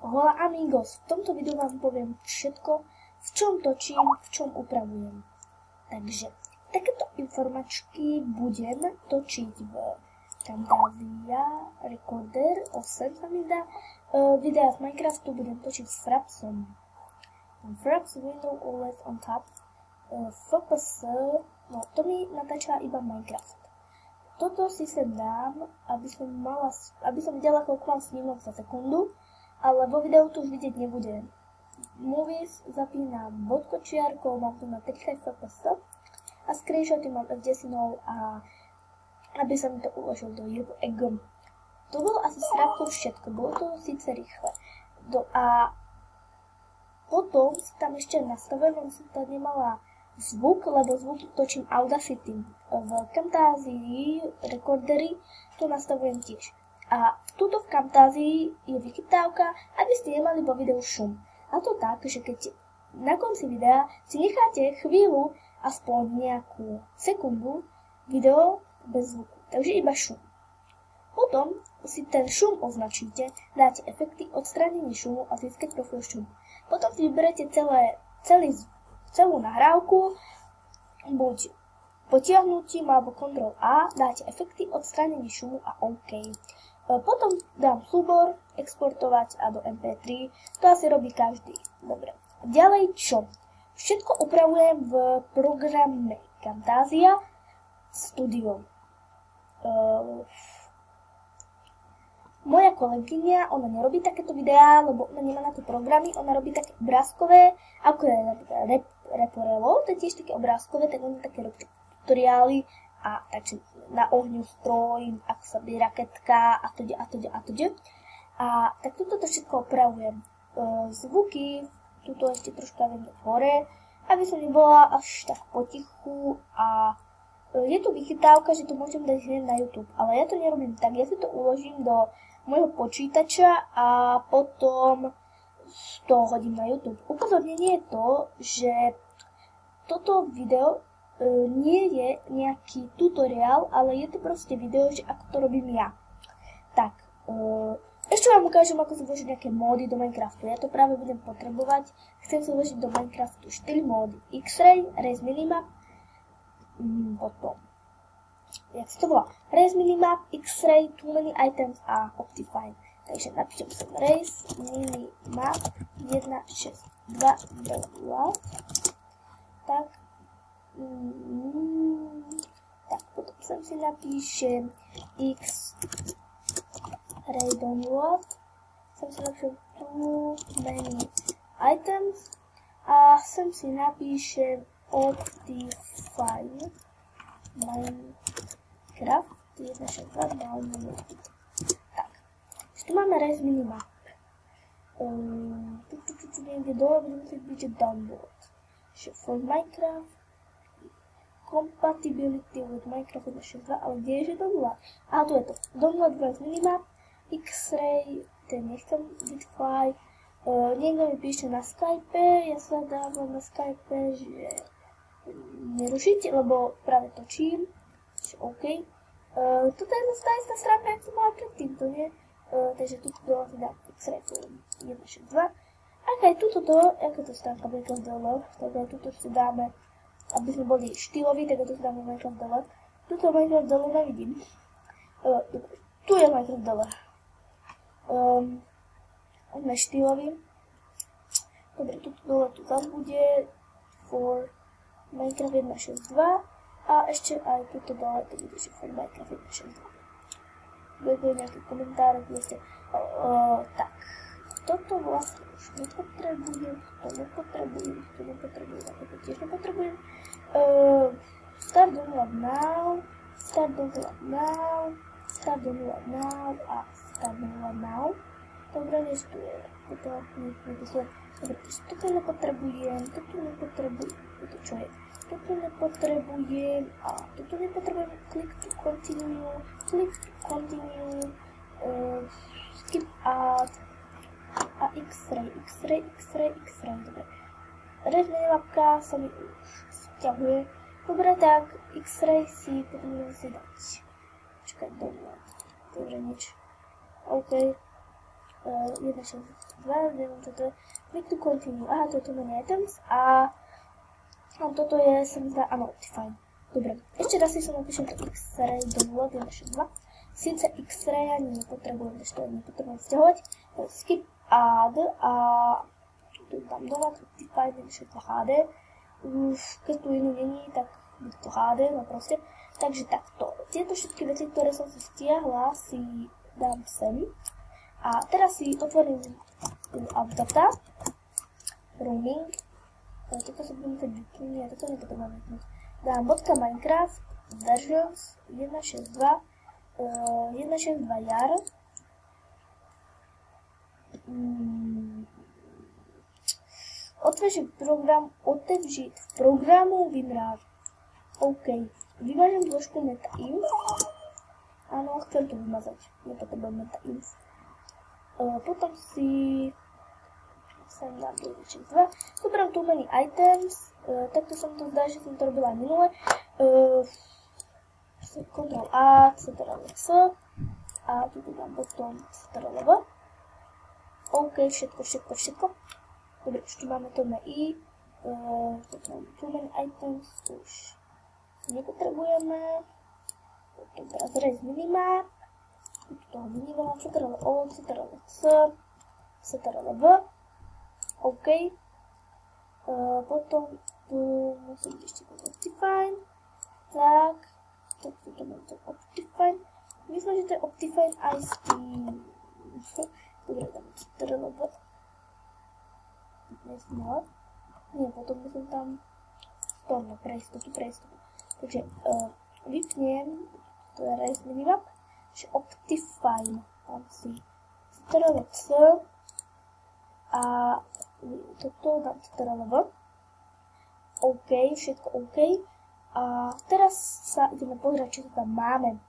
Hola amigos, v tomto videu vám poviem všetko, v čom točím, v čom upravujem. Takže takéto informačky budem točiť v Camtasia Recorder 8 sa mi zdá. Videa z Minecraftu budem točiť s Frapsom. Fraps window always on top. FPS, no to mi natáča iba Minecraft. Toto si sem dám, aby som videla, koľko mám snímok za sekundu, ale vo videu to už vidieť nebude. Movies zapínam bodkočiarkou, mám tu na 30 fps a screenshoty mám F10 a aby sa mi to uložil do JPEG. To bolo asi s Frapsom všetko, bolo to síce rýchle. A potom si tam ešte nastavujem, on som tam nemala zvuk, lebo zvuk točím Audacity. V Camtasii Recordery to nastavujem tiež. A tuto v Camtasii je vychytávka, aby ste nemali vo videu šum. A to tak, že keď na konci videa si necháte chvíľu, aspoň nejakú sekundu, video bez zvuku. Takže iba šum. Potom si ten šum označíte, dáte efekty, odstránenie šumu a získať profil šumu. Potom si vyberete celú nahrávku, buď potiahnutím alebo Ctrl A, dáte efekty, odstránenie šumu a OK. Potom dám súbor, exportovať a do MP3, to asi robí každý. Dobre. Ďalej čo? Všetko upravujem v programe Camtasia Studio. Moja kolegyňa, ona nerobí takéto videá, lebo ona nemá na to programy, ona robí také obrázkové, ako je napríklad Reporello, to je tiež také obrázkové, tak ona také robí tutoriály a takže na ohňu stroj, ako sa bije raketka a teda. A tak toto všetko opravujem. Zvuky, tuto ešte troška viem dať hore, aby som nebola až tak potichu a je tu vychytávka, že to môžem dať hneď na YouTube, ale ja to nerobím tak, ja si to uložím do môjho počítača a potom to hodím na YouTube. Upozornenie je to, že toto video nie je nejaký tutoriál, ale je to proste video, že ako to robím ja. Tak, ešte vám ukážem, ako si vložiť nejaké módy do Minecraftu. Ja to práve budem potrebovať. Chcem si vložiť do Minecraftu 4 módy. X-Ray, Raise Minimap, potom, jak sa to volá? Raise Minimap, X-Ray, Too Many Items a Optifine. Takže napíšem sem Raise Minimap 1.6.2 tak. Tak, potom sem si napíšem X-Ray Download, sem si napíšem Too Many Items a sem si napíšem Optifine Minecraft 1.6.2 download. Tak, tu máme Raise Minimap. Niekde dole bude musieť byť download. For Minecraft Compatibility with Minecraft 1.6.2, ale kde je, že download? A tu je to. Download Raise Minimap, X-Ray, ten nechcem Bitfly. Niekto mi píše na Skype, ja sa dávam na Skype, že nerušiť, lebo práve točím, že OK. Toto je tá istá stránka, jak som mala predtým, to nie? Takže tu dole si dám X-Ray 1.6.2. Ak aj tuto dole, aká to stránka Minecraft dole, tak aj tuto si dáme, aby sme boli štýloví, tak to si dáme Minecraft dole. Tuto Minecraft dole nevidím. Dobre, tu je Minecraft dole. Sme štýloví. Dobre, tuto dole tu zase bude for Minecraft 1.6.2 a ešte aj tuto dole to bude, že for Minecraft 1.6.2. Bude nejaké komentáre, kde ste... Tak, toto vlastne už nepotrebujem, to nepotrebujem, a toto tiež nepotrebujem. Start download now a start download now. Dobre, než tu je, toto nepisuje. Dobre, toto nepotrebujem, toto čo je? Toto nepotrebujem a toto nepotrebujem, click to continue, skip add a X-Ray, dobre. Raise Minimapka sa mi už stiahuje. Dobre, tak X-Ray si potrebujem si dať. Čakaj, dobre, nič. OK. 1.6.2, neviem čo to je, click to continue, aha, to je to menu items a toto je, sa mi zdá, áno, Optifine. Dobre, ešte raz si som napíšem to X-Ray do 1.6.2, síce X-Ray ani nepotrebujem, ešte nepotrebujem vzťahovať, skip add a tu dám dole, Optifine 1.6.2 HD, keď tu inú není, tak bude to HD, no proste. Takže takto, tieto všetky veci, ktoré som si stiahla, si dám sem. A teraz si otvorím AppData, roaming, toto sa budem teď vypnúť, toto nepotrebujem vypnúť. Dám .minecraft, versions 1.6.2, 1.6.2 jar, otevřít v programu vymráž. OK. Vyvážem dĺžku metainf. Áno, chcem to vymazať. Nepotrebujem metainf. Potom si sem dám 1.6.2. Zoberám tu menu items. Takto som to zdá, že som to robila minule. Ctrl A, Ctrl C. A tu dám potom Ctrl V. OK, všetko. Dobre, už tu máme to i. Tu menu items už nepotrebujeme. Teraz res minimap. Toho minimap, Ctrl O, Ctrl C, Ctrl V. OK. Potom tu musí byť ešte to Optifine. Tak to mám to Optifine. Myslím, že to je Optifine aj s tým. Dobre, tam Ctrl V. Nie, potom musím tam storno, pre istotu. Takže vypnem, to je res minimap, že Optifine, tam si Ctrl C a toto dám Ctrl V. OK, všetko OK. A teraz sa ideme pozrieť, čo to tam máme.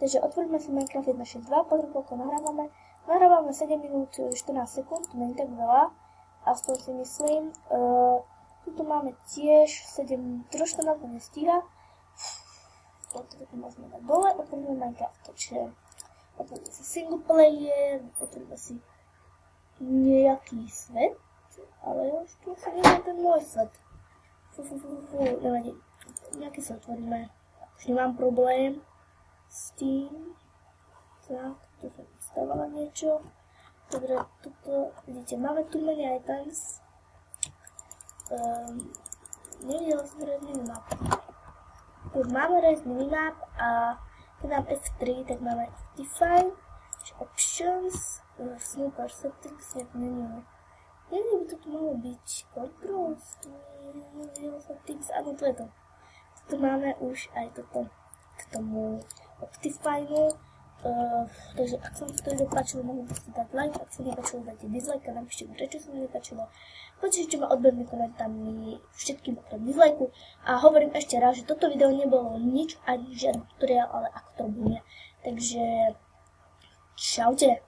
Takže otvoríme si Minecraft 1.6.2, pozrieť, koľko nahrávame. Nahrávame 7 minút 14 sekúnd, to nie je tak veľa, aspoň si myslím. Tuto máme tiež 7, trošku nám to nestíha. Toto môžeme dať dole, otvoríme Minecraft, takže otvoríme si single player, otvoríme si nejaký svet, ale už tu sa neviem ten môj svet. Nevadí, nejaký sa otvoríme, už nemám problém s tým. Tak, tu som stávala niečo. Dobre, tuto, vidíte, máme tu menu items. Nevidela som res minimap. Tu máme res minimap a keď dám F3, tak máme Define, Options, Snooper Settings, neviem. Neviem, by to tu malo byť Controls, nevidela som Settings, áno, to je to. Tu máme už aj toto k tomu Optifineu. Takže ak sa vám to video páčilo, mohli by ste dať like, ak sa nepáčilo, dajte dislike a napíšte mi, prečo sa mi nepáčilo. Počíšte ma odbernými komentármi všetkým okrem dislike. A hovorím ešte raz, že toto video nebolo nič, ani žiadny tutoriál, ale ako to robíme. Takže čaute.